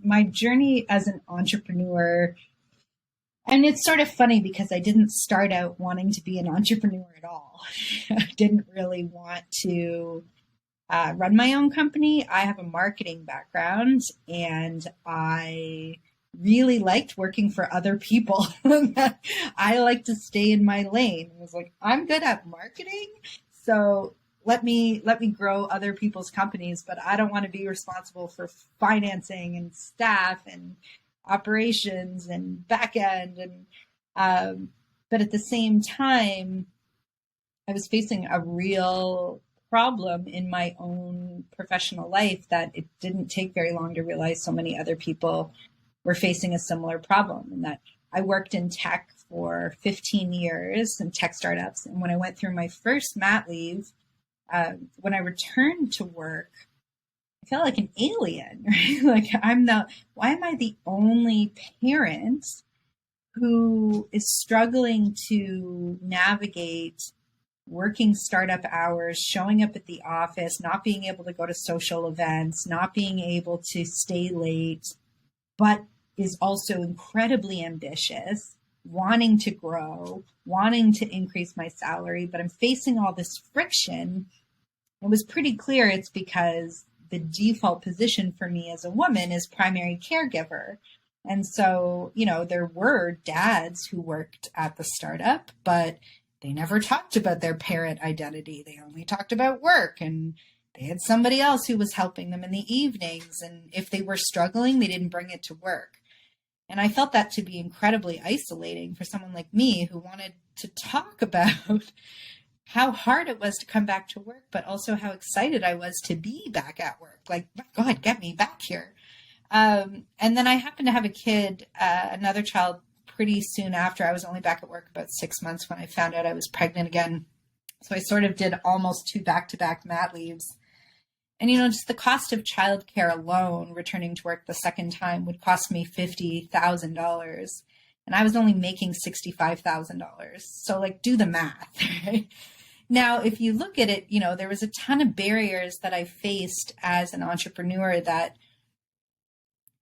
my journey as an entrepreneur, and it's sort of funny because I didn't start out wanting to be an entrepreneur at all. I didn't really want to run my own company. I have a marketing background and I really liked working for other people. I like to stay in my lane. I was like, I'm good at marketing, so let me grow other people's companies, but I don't want to be responsible for financing and staff and operations and back end. And but at the same time, I was facing a real problem in my own professional life that it didn't take very long to realize so many other people were facing a similar problem. And that I worked in tech for 15 years in tech startups. And when I went through my first mat leave, when I returned to work, I felt like an alien, right? Like why am I the only parent who is struggling to navigate working startup hours, showing up at the office, not being able to go to social events, not being able to stay late, but is also incredibly ambitious, wanting to grow, wanting to increase my salary, but I'm facing all this friction. It was pretty clear it's because the default position for me as a woman is primary caregiver. And so, there were dads who worked at the startup, but they never talked about their parent identity. They only talked about work, and they had somebody else who was helping them in the evenings. And if they were struggling, they didn't bring it to work. And I felt that to be incredibly isolating for someone like me who wanted to talk about how hard it was to come back to work, but also how excited I was to be back at work. Like, my God, get me back here. And then I happened to have a kid, another child, pretty soon after. I was only back at work about 6 months when I found out I was pregnant again. So I sort of did almost 2 back-to-back mat leaves. And, just the cost of childcare alone, returning to work the second time, would cost me $50,000. And I was only making $65,000. So do the math, right? Now, if you look at it, there was a ton of barriers that I faced as an entrepreneur that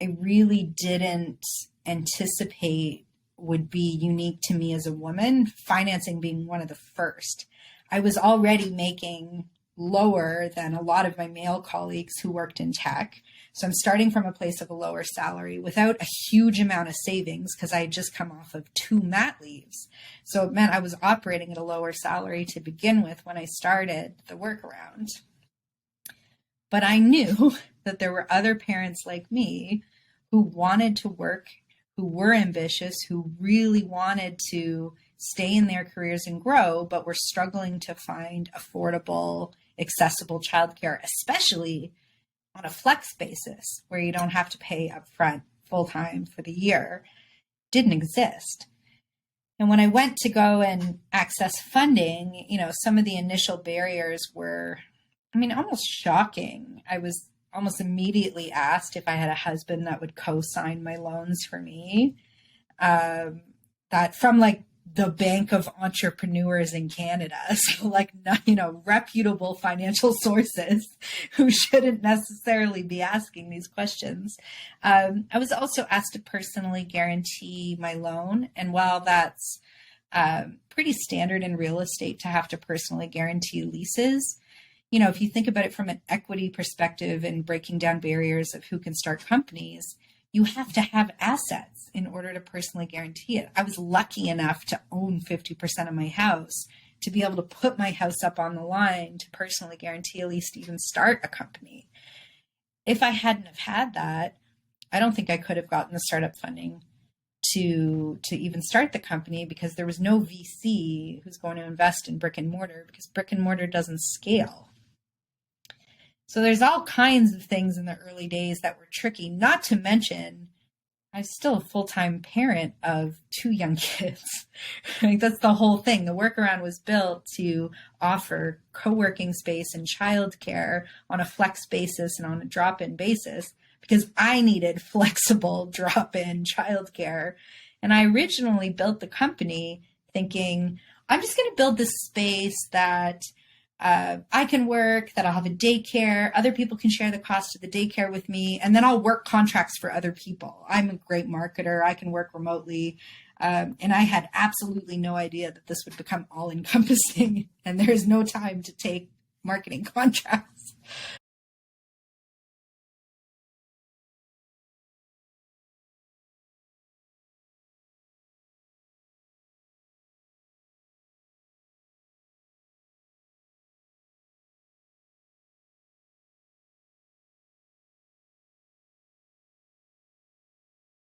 I really didn't anticipate would be unique to me as a woman, financing being one of the first. I was already making lower than a lot of my male colleagues who worked in tech. So I'm starting from a place of a lower salary without a huge amount of savings because I had just come off of 2 mat leaves. So it meant I was operating at a lower salary to begin with when I started the workaround. But I knew that there were other parents like me who wanted to work, who were ambitious, who really wanted to stay in their careers and grow, but were struggling to find affordable, accessible childcare, especially on a flex basis where you don't have to pay upfront full-time for the year. Didn't exist. And when I went to go and access funding, some of the initial barriers were, almost shocking. I was almost immediately asked if I had a husband that would co-sign my loans for me. That from the Bank of Entrepreneurs in Canada. So reputable financial sources who shouldn't necessarily be asking these questions. I was also asked to personally guarantee my loan. And while that's pretty standard in real estate to have to personally guarantee leases, if you think about it from an equity perspective and breaking down barriers of who can start companies, you have to have assets in order to personally guarantee it. I was lucky enough to own 50% of my house to be able to put my house up on the line to personally guarantee a lease to even start a company. If I hadn't have had that, I don't think I could have gotten the startup funding to even start the company because there was no VC who's going to invest in brick and mortar because brick and mortar doesn't scale. So there's all kinds of things in the early days that were tricky, not to mention I'm still a full-time parent of 2 young kids. That's the whole thing. The workaround was built to offer co-working space and childcare on a flex basis and on a drop-in basis because I needed flexible drop-in childcare. And I originally built the company thinking, I'm just going to build this space that I can work, that I'll have a daycare. Other people can share the cost of the daycare with me. And then I'll work contracts for other people. I'm a great marketer. I can work remotely. And I had absolutely no idea that this would become all encompassing. And there's no time to take marketing contracts.